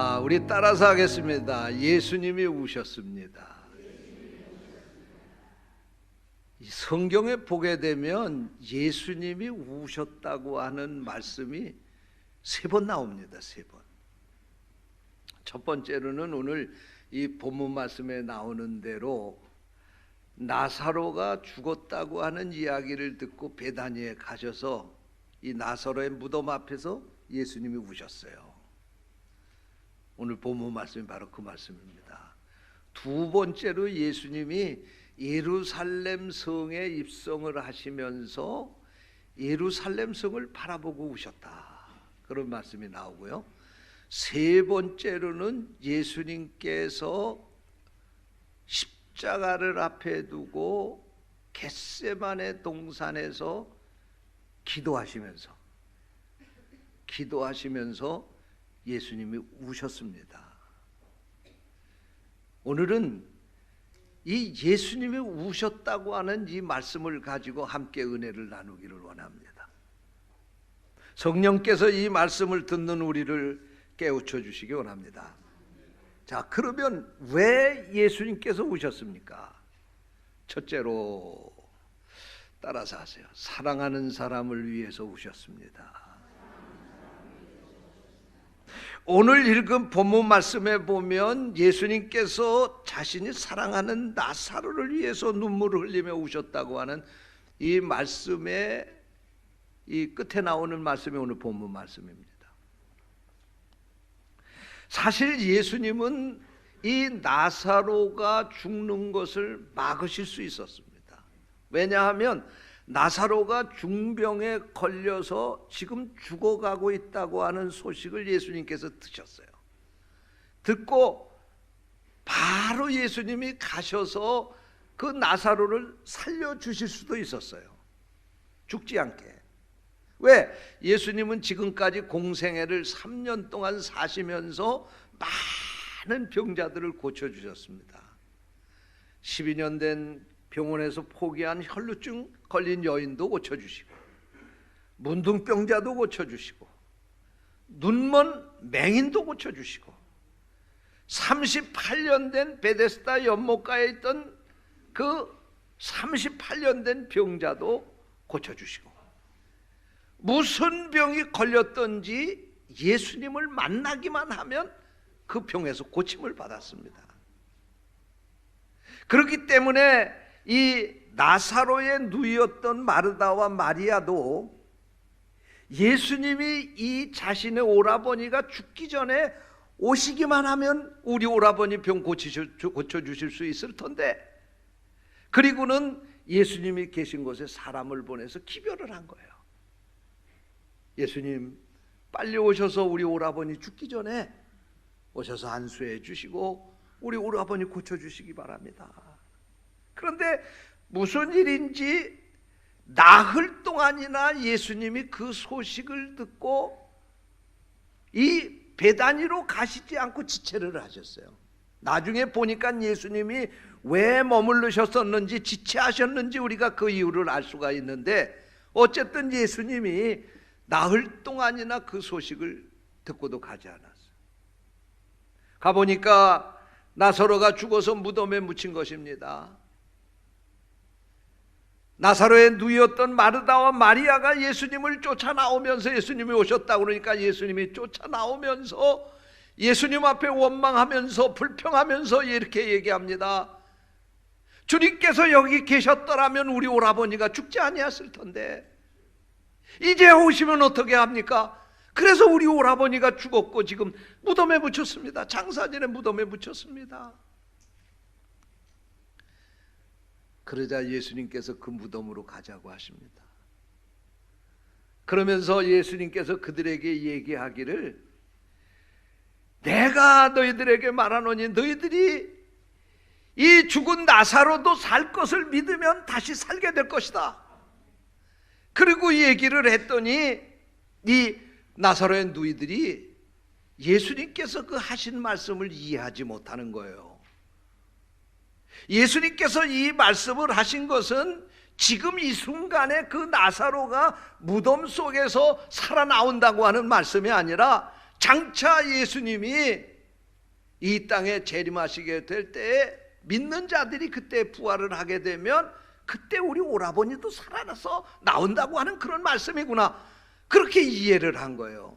자, 우리 따라서 하겠습니다. 예수님이 우셨습니다. 성경에 보게 되면 예수님이 우셨다고 하는 말씀이 3번 나옵니다. 3번. 첫 번째로는 오늘 이 본문 말씀에 나오는 대로 나사로가 죽었다고 하는 이야기를 듣고 베다니에 가셔서 이 나사로의 무덤 앞에서 예수님이 우셨어요. 오늘 본문 말씀이 바로 그 말씀입니다. 두 번째로 예수님이 예루살렘 성에 입성을 하시면서 예루살렘 성을 바라보고 우셨다, 그런 말씀이 나오고요. 세 번째로는 예수님께서 십자가를 앞에 두고 겟세마네 동산에서 기도하시면서 예수님이 우셨습니다. 오늘은 이 예수님이 우셨다고 하는 이 말씀을 가지고 함께 은혜를 나누기를 원합니다. 성령께서 이 말씀을 듣는 우리를 깨우쳐 주시기 원합니다. 자, 그러면 왜 예수님께서 우셨습니까? 첫째로 따라서 하세요. 사랑하는 사람을 위해서 우셨습니다. 오늘 읽은 본문 말씀에 보면 예수님께서 자신이 사랑하는 나사로를 위해서 눈물을 흘리며 우셨다고 하는 이 말씀의 이 끝에 나오는 말씀이 오늘 본문 말씀입니다. 사실 예수님은 이 나사로가 죽는 것을 막으실 수 있었습니다. 왜냐하면 나사로가 중병에 걸려서 지금 죽어가고 있다고 하는 소식을 예수님께서 드셨어요. 듣고 바로 예수님이 가셔서 그 나사로를 살려주실 수도 있었어요. 죽지 않게. 왜? 예수님은 지금까지 공생애를 3년 동안 사시면서 많은 병자들을 고쳐주셨습니다. 12년 된 병원에서 포기한 혈루증 걸린 여인도 고쳐주시고, 문둥병자도 고쳐주시고, 눈먼 맹인도 고쳐주시고, 38년 된 베데스다 연못가에 있던 그 38년 된 병자도 고쳐주시고, 무슨 병이 걸렸던지 예수님을 만나기만 하면 그 병에서 고침을 받았습니다. 그렇기 때문에 이 나사로의 누이였던 마르다와 마리아도 예수님이 이 자신의 오라버니가 죽기 전에 오시기만 하면 우리 오라버니 병 고쳐주실 수 있을 텐데, 그리고는 예수님이 계신 곳에 사람을 보내서 기별을 한 거예요. 예수님 빨리 오셔서 우리 오라버니 죽기 전에 오셔서 안수해 주시고 우리 오라버니 고쳐주시기 바랍니다. 그런데 무슨 일인지 나흘 동안이나 예수님이 그 소식을 듣고 이 베다니로 가시지 않고 지체를 하셨어요. 나중에 보니까 예수님이 왜 머무르셨었는지, 지체하셨는지 우리가 그 이유를 알 수가 있는데, 어쨌든 예수님이 나흘 동안이나 그 소식을 듣고도 가지 않았어요. 가보니까 나사로가 죽어서 무덤에 묻힌 것입니다. 나사로의 누이였던 마르다와 마리아가 예수님을 쫓아나오면서, 예수님이 오셨다고 그러니까 예수님이 쫓아나오면서 예수님 앞에 원망하면서 불평하면서 이렇게 얘기합니다. 주님께서 여기 계셨더라면 우리 오라버니가 죽지 아니했을 텐데 이제 오시면 어떻게 합니까? 그래서 우리 오라버니가 죽었고 지금 무덤에 묻혔습니다. 장사진의 무덤에 묻혔습니다. 그러자 예수님께서 그 무덤으로 가자고 하십니다. 그러면서 예수님께서 그들에게 얘기하기를, 내가 너희들에게 말하노니 너희들이 이 죽은 나사로도 살 것을 믿으면 다시 살게 될 것이다. 그리고 얘기를 했더니 이 나사로의 누이들이 예수님께서 그 하신 말씀을 이해하지 못하는 거예요. 예수님께서 이 말씀을 하신 것은 지금 이 순간에 그 나사로가 무덤 속에서 살아나온다고 하는 말씀이 아니라 장차 예수님이 이 땅에 재림하시게 될 때에 믿는 자들이 그때 부활을 하게 되면 그때 우리 오라버니도 살아나서 나온다고 하는 그런 말씀이구나, 그렇게 이해를 한 거예요.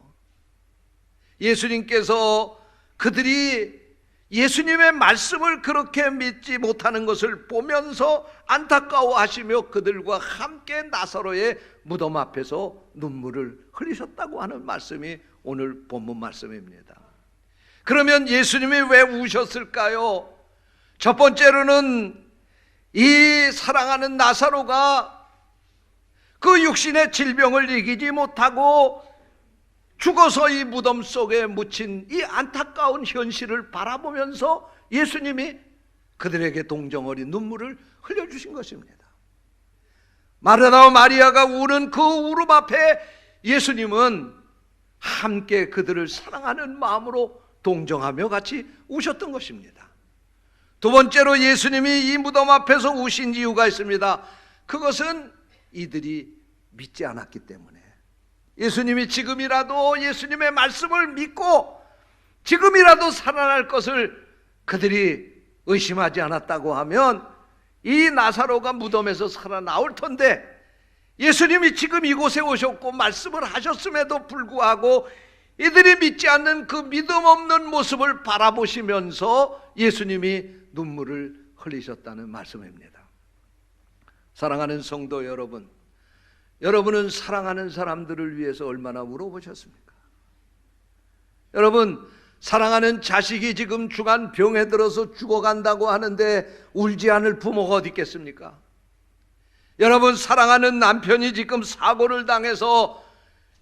예수님께서 그들이 예수님의 말씀을 그렇게 믿지 못하는 것을 보면서 안타까워하시며 그들과 함께 나사로의 무덤 앞에서 눈물을 흘리셨다고 하는 말씀이 오늘 본문 말씀입니다. 그러면 예수님이 왜 우셨을까요? 첫 번째로는 이 사랑하는 나사로가 그 육신의 질병을 이기지 못하고 죽어서 이 무덤 속에 묻힌 이 안타까운 현실을 바라보면서 예수님이 그들에게 동정 어린 눈물을 흘려주신 것입니다. 마르다와 마리아가 우는 그 울음 앞에 예수님은 함께 그들을 사랑하는 마음으로 동정하며 같이 우셨던 것입니다. 두 번째로 예수님이 이 무덤 앞에서 우신 이유가 있습니다. 그것은 이들이 믿지 않았기 때문에, 예수님이 지금이라도 예수님의 말씀을 믿고 지금이라도 살아날 것을 그들이 의심하지 않았다고 하면 이 나사로가 무덤에서 살아나올 텐데, 예수님이 지금 이곳에 오셨고 말씀을 하셨음에도 불구하고 이들이 믿지 않는 그 믿음 없는 모습을 바라보시면서 예수님이 눈물을 흘리셨다는 말씀입니다. 사랑하는 성도 여러분, 여러분은 사랑하는 사람들을 위해서 얼마나 울어보셨습니까? 여러분, 사랑하는 자식이 지금 중한 병에 들어서 죽어간다고 하는데 울지 않을 부모가 어디 있겠습니까? 여러분, 사랑하는 남편이 지금 사고를 당해서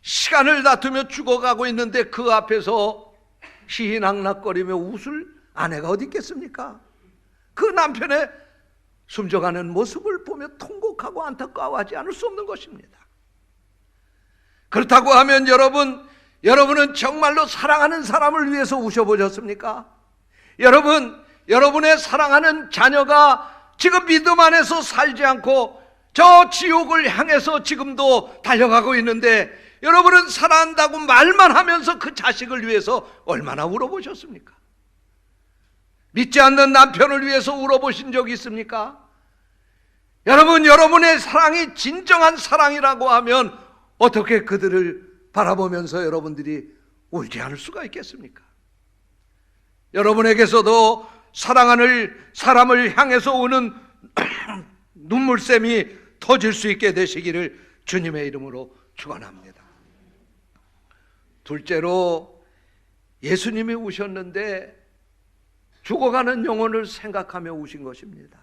시간을 다투며 죽어가고 있는데 그 앞에서 희희낙낙거리며 웃을 아내가 어디 있겠습니까? 그 남편의 숨져가는 모습을 보며 통곡하고 안타까워하지 않을 수 없는 것입니다. 그렇다고 하면 여러분은 정말로 사랑하는 사람을 위해서 우셔보셨습니까? 여러분의 사랑하는 자녀가 지금 믿음 안에서 살지 않고 저 지옥을 향해서 지금도 달려가고 있는데, 여러분은 사랑한다고 말만 하면서 그 자식을 위해서 얼마나 울어보셨습니까? 믿지 않는 남편을 위해서 울어보신 적이 있습니까? 여러분의 사랑이 진정한 사랑이라고 하면 어떻게 그들을 바라보면서 여러분들이 울지 않을 수가 있겠습니까? 여러분에게서도 사랑하는 사람을 향해서 우는 눈물샘이 터질 수 있게 되시기를 주님의 이름으로 축원합니다. 둘째로, 예수님이 우셨는데 죽어가는 영혼을 생각하며 우신 것입니다.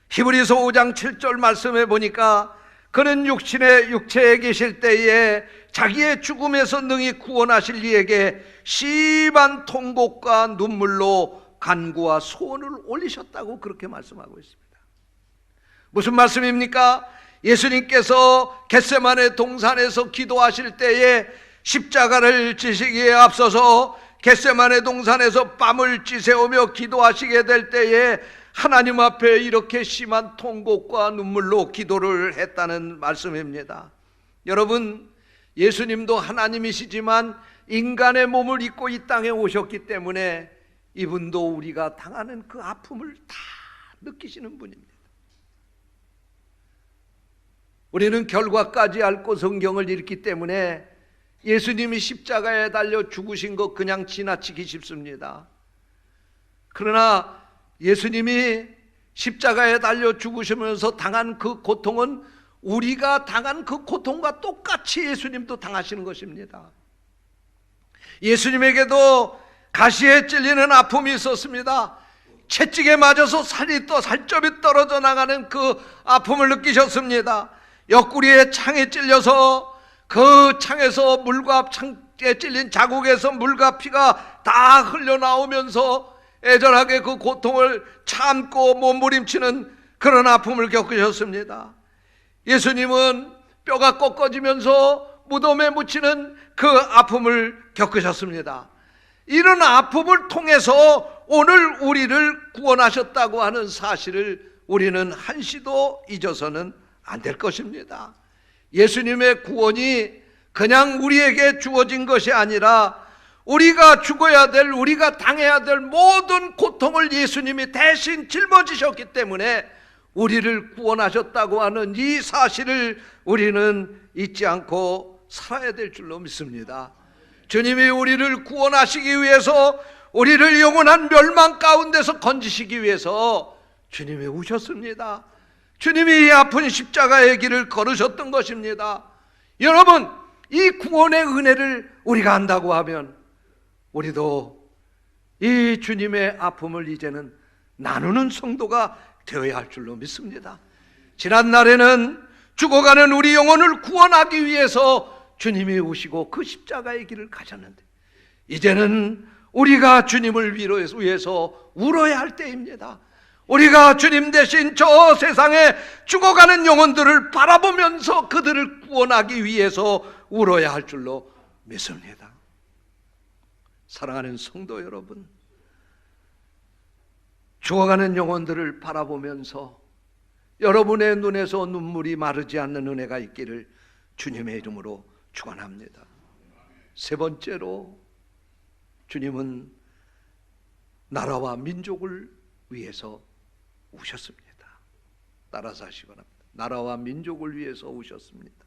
히브리서 5장 7절 말씀에 보니까 그는 육체에 계실 때에 자기의 죽음에서 능히 구원하실 이에게 심한 통곡과 눈물로 간구와 소원을 올리셨다고 그렇게 말씀하고 있습니다. 무슨 말씀입니까? 예수님께서 겟세마네 동산에서 기도하실 때에 십자가를 지시기에 앞서서 겟세마네 동산에서 뺨을 찌새우며 기도하시게 될 때에 하나님 앞에 이렇게 심한 통곡과 눈물로 기도를 했다는 말씀입니다. 여러분, 예수님도 하나님이시지만 인간의 몸을 입고 이 땅에 오셨기 때문에 이분도 우리가 당하는 그 아픔을 다 느끼시는 분입니다. 우리는 결과까지 앓고 성경을 읽기 때문에 예수님이 십자가에 달려 죽으신 것 그냥 지나치기 쉽습니다. 그러나 예수님이 십자가에 달려 죽으시면서 당한 그 고통은 우리가 당한 그 고통과 똑같이 예수님도 당하시는 것입니다. 예수님에게도 가시에 찔리는 아픔이 있었습니다. 채찍에 맞아서 살점이 떨어져 나가는 그 아픔을 느끼셨습니다. 옆구리에 창에 찔려서 그 창에서 창에 찔린 자국에서 물과 피가 다 흘러나오면서 애절하게 그 고통을 참고 몸부림치는 그런 아픔을 겪으셨습니다. 예수님은 뼈가 꺾어지면서 무덤에 묻히는 그 아픔을 겪으셨습니다. 이런 아픔을 통해서 오늘 우리를 구원하셨다고 하는 사실을 우리는 한시도 잊어서는 안 될 것입니다. 예수님의 구원이 그냥 우리에게 주어진 것이 아니라 우리가 죽어야 될, 우리가 당해야 될 모든 고통을 예수님이 대신 짊어지셨기 때문에 우리를 구원하셨다고 하는 이 사실을 우리는 잊지 않고 살아야 될 줄로 믿습니다. 주님이 우리를 구원하시기 위해서, 우리를 영원한 멸망 가운데서 건지시기 위해서 주님이 오셨습니다. 주님이 이 아픈 십자가의 길을 걸으셨던 것입니다. 여러분, 이 구원의 은혜를 우리가 안다고 하면 우리도 이 주님의 아픔을 이제는 나누는 성도가 되어야 할 줄로 믿습니다. 지난날에는 죽어가는 우리 영혼을 구원하기 위해서 주님이 오시고 그 십자가의 길을 가셨는데, 이제는 우리가 주님을 위해서 울어야 할 때입니다. 우리가 주님 대신 저 세상에 죽어가는 영혼들을 바라보면서 그들을 구원하기 위해서 울어야 할 줄로 믿습니다. 사랑하는 성도 여러분, 죽어가는 영혼들을 바라보면서 여러분의 눈에서 눈물이 마르지 않는 은혜가 있기를 주님의 이름으로 축원합니다. 세 번째로, 주님은 나라와 민족을 위해서 오셨습니다. 따라서 하시기 바랍니다. 나라와 민족을 위해서 오셨습니다.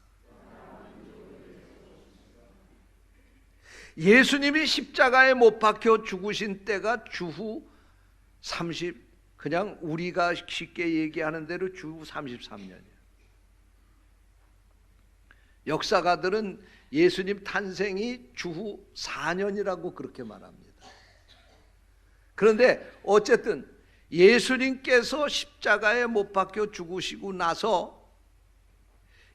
예수님이 십자가에 못 박혀 죽으신 때가 주후 30, 그냥 우리가 쉽게 얘기하는 대로 주후 33년이에요. 역사가들은 예수님 탄생이 주후 4년이라고 그렇게 말합니다. 그런데 어쨌든 예수님께서 십자가에 못 박혀 죽으시고 나서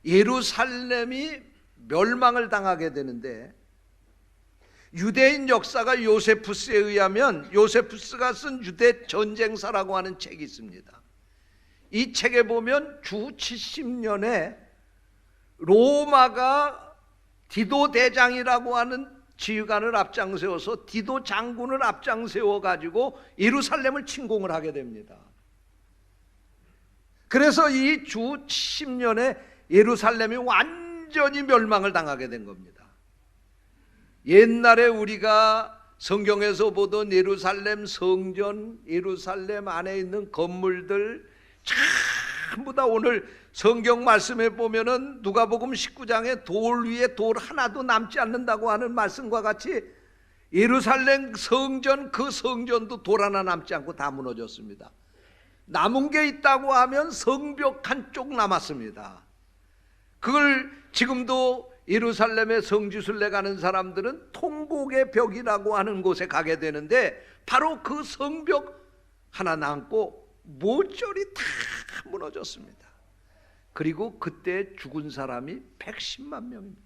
예루살렘이 멸망을 당하게 되는데, 유대인 역사가 요세푸스에 의하면, 요세푸스가 쓴 유대 전쟁사라고 하는 책이 있습니다. 이 책에 보면 주 70년에 로마가 디도 대장이라고 하는 지휘관을 앞장세워서 디도 장군을 앞장세워 가지고 예루살렘을 침공을 하게 됩니다. 그래서 이 주 70년에 예루살렘이 완전히 멸망을 당하게 된 겁니다. 옛날에 우리가 성경에서 보던 예루살렘 성전, 예루살렘 안에 있는 건물들 전부 다 오늘 성경 말씀에 보면은 누가복음 19장에 돌 위에 돌 하나도 남지 않는다고 하는 말씀과 같이 예루살렘 성전, 그 성전도 돌 하나 남지 않고 다 무너졌습니다. 남은 게 있다고 하면 성벽 한쪽 남았습니다. 그걸 지금도 예루살렘의 성지순례 가는 사람들은 통곡의 벽이라고 하는 곳에 가게 되는데, 바로 그 성벽 하나 남고 모조리 다 무너졌습니다. 그리고 그때 죽은 사람이 110만 명입니다.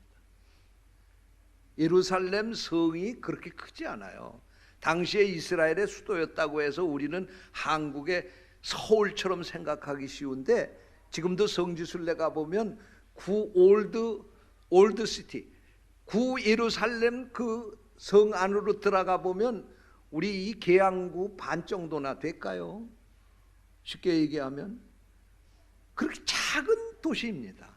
예루살렘 성이 그렇게 크지 않아요. 당시에 이스라엘의 수도였다고 해서 우리는 한국의 서울처럼 생각하기 쉬운데, 지금도 성지순례 가보면 구 올드 시티, 구 예루살렘 그 성 안으로 들어가 보면 우리 이 계양구 반 정도나 될까요? 쉽게 얘기하면 그렇게 작은 도시입니다.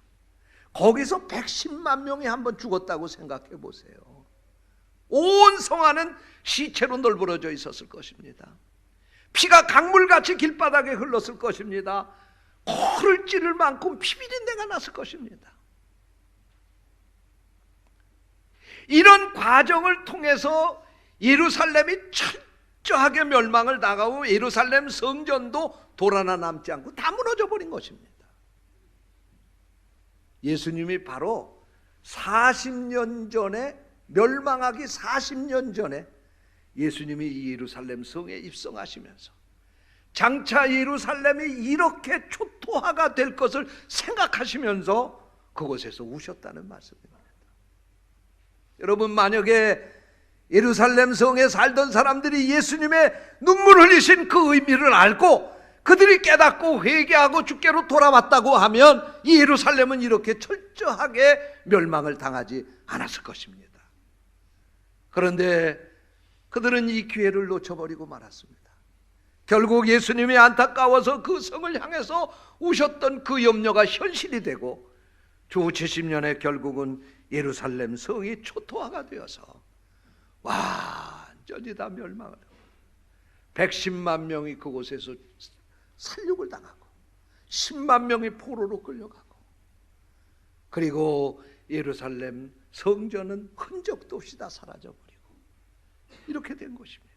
거기서 110만 명이 한번 죽었다고 생각해 보세요. 온 성 안은 시체로 널브러져 있었을 것입니다. 피가 강물같이 길바닥에 흘렀을 것입니다. 코를 찌를 만큼 피비린내가 났을 것입니다. 이런 과정을 통해서 예루살렘이 철저하게 멸망을 당하고 예루살렘 성전도 돌 하나 남지 않고 다 무너져 버린 것입니다. 예수님이 바로 40년 전에, 멸망하기 40년 전에 예수님이 이 예루살렘 성에 입성하시면서 장차 예루살렘이 이렇게 초토화가 될 것을 생각하시면서 그곳에서 우셨다는 말씀입니다. 여러분, 만약에 예루살렘 성에 살던 사람들이 예수님의 눈물 흘리신 그 의미를 알고 그들이 깨닫고 회개하고 주께로 돌아왔다고 하면 이 예루살렘은 이렇게 철저하게 멸망을 당하지 않았을 것입니다. 그런데 그들은 이 기회를 놓쳐버리고 말았습니다. 결국 예수님이 안타까워서 그 성을 향해서 우셨던 그 염려가 현실이 되고, 주 70년에 결국은 예루살렘 성이 초토화가 되어서 완전히 다 멸망을 하고 110만 명이 그곳에서 살육을 당하고 10만 명이 포로로 끌려가고 그리고 예루살렘 성전은 흔적도 없이 다 사라져버리고 이렇게 된 것입니다.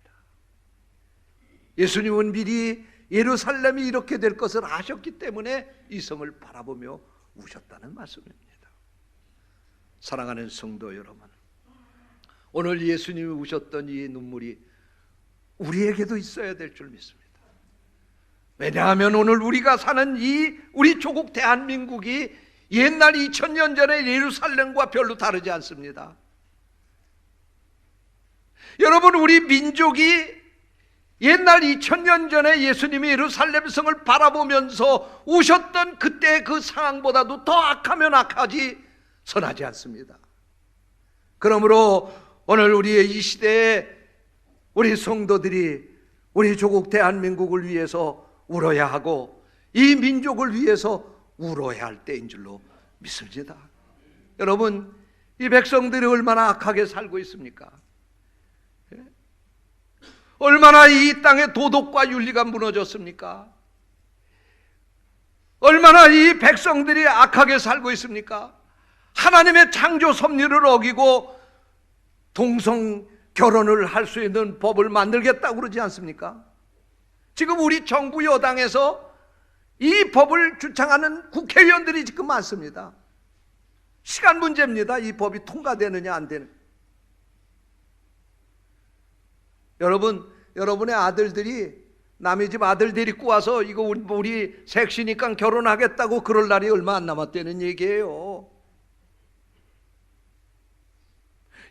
예수님은 미리 예루살렘이 이렇게 될 것을 아셨기 때문에 이 성을 바라보며 우셨다는 말씀입니다. 사랑하는 성도 여러분, 오늘 예수님이 우셨던 이 눈물이 우리에게도 있어야 될 줄 믿습니다. 왜냐하면 오늘 우리가 사는 이 우리 조국 대한민국이 옛날 2000년 전의 예루살렘과 별로 다르지 않습니다. 여러분, 우리 민족이 옛날 2000년 전에 예수님이 예루살렘 성을 바라보면서 우셨던 그때 그 상황보다도 더 악하면 악하지 선하지 않습니다. 그러므로 오늘 우리의 이 시대에 우리 성도들이 우리 조국 대한민국을 위해서 울어야 하고 이 민족을 위해서 울어야 할 때인 줄로 믿습니다. 여러분, 이 백성들이 얼마나 악하게 살고 있습니까? 얼마나 이 땅의 도덕과 윤리가 무너졌습니까? 얼마나 이 백성들이 악하게 살고 있습니까? 하나님의 창조 섭리를 어기고 동성 결혼을 할 수 있는 법을 만들겠다고 그러지 않습니까? 지금 우리 정부 여당에서 이 법을 주창하는 국회의원들이 지금 많습니다. 시간 문제입니다. 이 법이 통과되느냐 안 되느냐. 여러분의 아들들이 남의 집 아들 데리고 와서 이거 우리 색시니까 결혼하겠다고 그럴 날이 얼마 안 남았다는 얘기예요.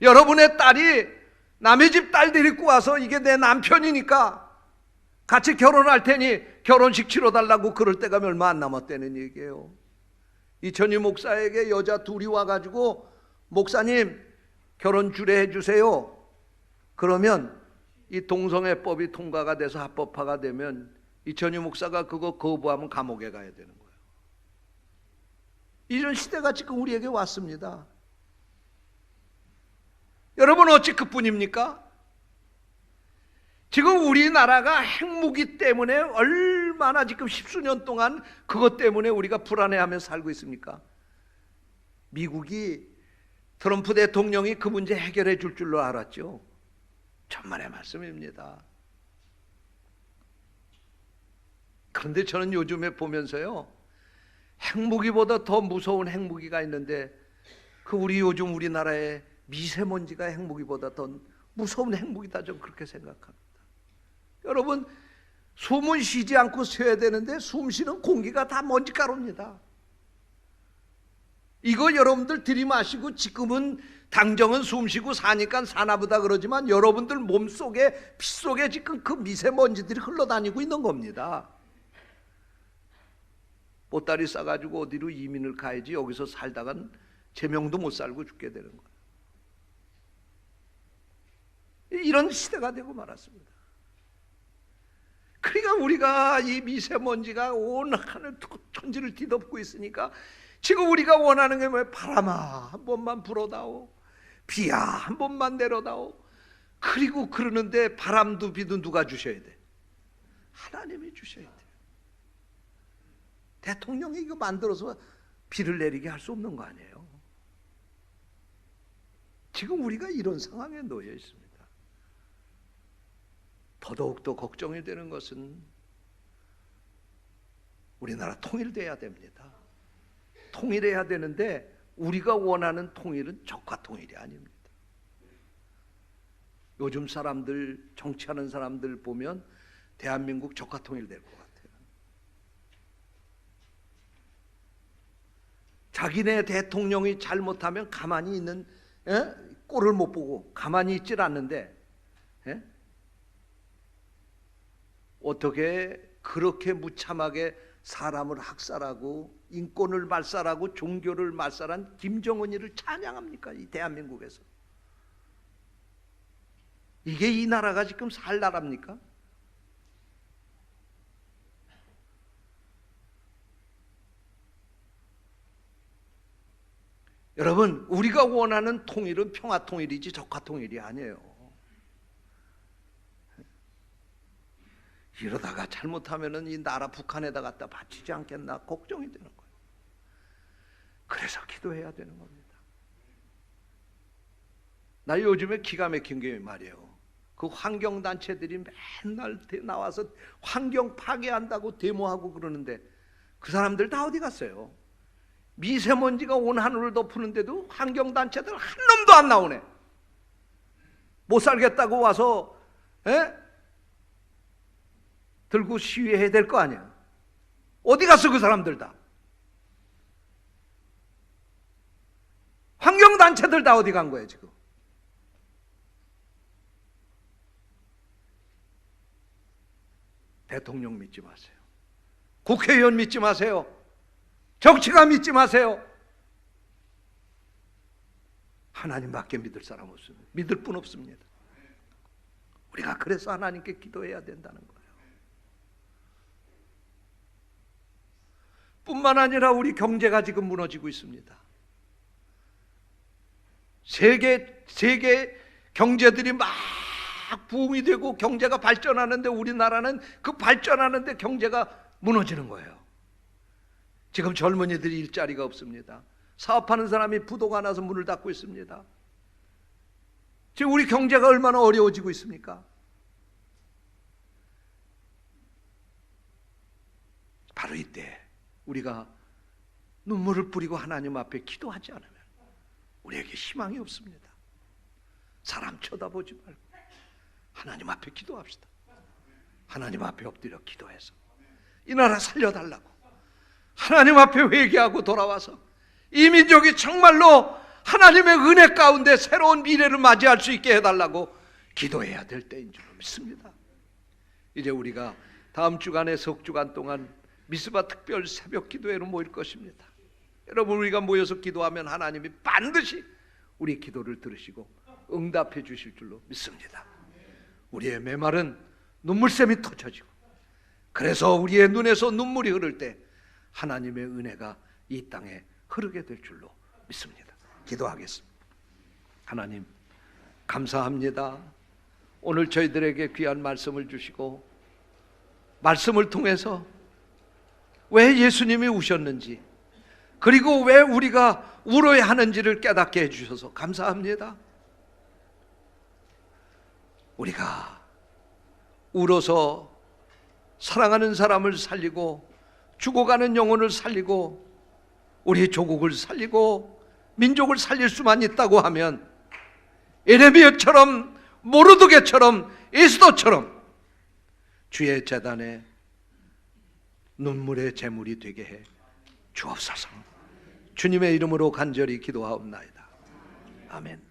여러분의 딸이 남의 집 딸 데리고 와서 이게 내 남편이니까 같이 결혼할 테니 결혼식 치러달라고 그럴 때가 얼마 안 남았다는 얘기예요. 이천희 목사에게 여자 둘이 와가지고 목사님 결혼 주례해 주세요. 그러면 이 동성애법이 통과가 돼서 합법화가 되면 이천희 목사가 그거 거부하면 감옥에 가야 되는 거예요. 이런 시대가 지금 우리에게 왔습니다. 여러분, 어찌 그뿐입니까? 지금 우리나라가 핵무기 때문에 얼마나 지금 십수년 동안 그것 때문에 우리가 불안해하며 살고 있습니까? 미국이 트럼프 대통령이 그 문제 해결해 줄 줄로 알았죠. 천만의 말씀입니다. 그런데 저는 요즘에 보면서요, 핵무기보다 더 무서운 핵무기가 있는데 그 우리 우리나라의 미세먼지가 핵무기보다 더 무서운 핵무기다, 좀 그렇게 생각합니다. 여러분, 숨은 쉬지 않고 쉬어야 되는데 숨 쉬는 공기가 다 먼지가루입니다. 이거 여러분들 들이마시고 지금은 당정은 숨쉬고 사니까 사나보다 그러지만 여러분들 몸속에 피 속에 지금 그 미세먼지들이 흘러다니고 있는 겁니다. 보따리 싸가지고 어디로 이민을 가야지 여기서 살다간 제명도 못 살고 죽게 되는 거예요. 이런 시대가 되고 말았습니다. 그러니까 우리가 이 미세먼지가 온 하늘 천지를 뒤덮고 있으니까 지금 우리가 원하는 게 뭐예요? 바람아 한 번만 불어다오, 비야 한 번만 내려다오. 그리고 그러는데 바람도 비도 누가 주셔야 돼? 하나님이 주셔야 돼. 대통령이 이거 만들어서 비를 내리게 할 수 없는 거 아니에요? 지금 우리가 이런 상황에 놓여 있습니다. 더더욱더 걱정이 되는 것은 우리나라 통일돼야 됩니다. 통일해야 되는데 우리가 원하는 통일은 적화 통일이 아닙니다. 요즘 사람들, 정치하는 사람들 보면 대한민국 적화 통일 될 것 같아요. 자기네 대통령이 잘못하면 가만히 있는, 꼴을 못 보고 가만히 있질 않는데, 어떻게 그렇게 무참하게 사람을 학살하고 인권을 말살하고 종교를 말살한 김정은이를 찬양합니까? 이 대한민국에서. 이게 이 나라가 지금 살 나라입니까? 여러분, 우리가 원하는 통일은 평화통일이지 적화통일이 아니에요. 이러다가 잘못하면은 이 나라 북한에다 갖다 바치지 않겠나 걱정이 되는 거예요. 그래서 기도해야 되는 겁니다. 나 요즘에 기가 막힌 게 말이에요. 그 환경단체들이 맨날 나와서 환경 파괴한다고 데모하고 그러는데 그 사람들 다 어디 갔어요? 미세먼지가 온 하늘을 덮으는데도 환경단체들 한 놈도 안 나오네. 못 살겠다고 와서 들고 시위해야 될 거 아니야. 어디 갔어 그 사람들 다? 환경단체들 다 어디 간 거예요 지금? 대통령 믿지 마세요. 국회의원 믿지 마세요. 정치가 믿지 마세요. 하나님밖에 믿을 사람 없습니다. 믿을 분 없습니다. 우리가 그래서 하나님께 기도해야 된다는 거예요. 뿐만 아니라 우리 경제가 지금 무너지고 있습니다. 세계 경제들이 막 부흥이 되고 경제가 발전하는데 우리나라는 그 발전하는데 경제가 무너지는 거예요. 지금 젊은이들이 일자리가 없습니다. 사업하는 사람이 부도가 나서 문을 닫고 있습니다. 지금 우리 경제가 얼마나 어려워지고 있습니까? 바로 이때 우리가 눈물을 뿌리고 하나님 앞에 기도하지 않으면 우리에게 희망이 없습니다. 사람 쳐다보지 말고 하나님 앞에 기도합시다. 하나님 앞에 엎드려 기도해서 이 나라 살려달라고 하나님 앞에 회개하고 돌아와서 이 민족이 정말로 하나님의 은혜 가운데 새로운 미래를 맞이할 수 있게 해달라고 기도해야 될 때인 줄 믿습니다. 이제 우리가 다음 주간에 석 주간 동안 미스바 특별 새벽 기도회로 모일 것입니다. 여러분, 우리가 모여서 기도하면 하나님이 반드시 우리 기도를 들으시고 응답해 주실 줄로 믿습니다. 우리의 메말은 눈물샘이 터져지고 그래서 우리의 눈에서 눈물이 흐를 때 하나님의 은혜가 이 땅에 흐르게 될 줄로 믿습니다. 기도하겠습니다. 하나님 감사합니다. 오늘 저희들에게 귀한 말씀을 주시고 말씀을 통해서 왜 예수님이 우셨는지 그리고 왜 우리가 울어야 하는지를 깨닫게 해주셔서 감사합니다. 우리가 울어서 사랑하는 사람을 살리고 죽어가는 영혼을 살리고 우리 조국을 살리고 민족을 살릴 수만 있다고 하면 에레미야처럼 모르드게처럼 에스더처럼 주의 제단에 눈물의 제물이 되게 해 주옵소서. 주님의 이름으로 간절히 기도하옵나이다. 아멘.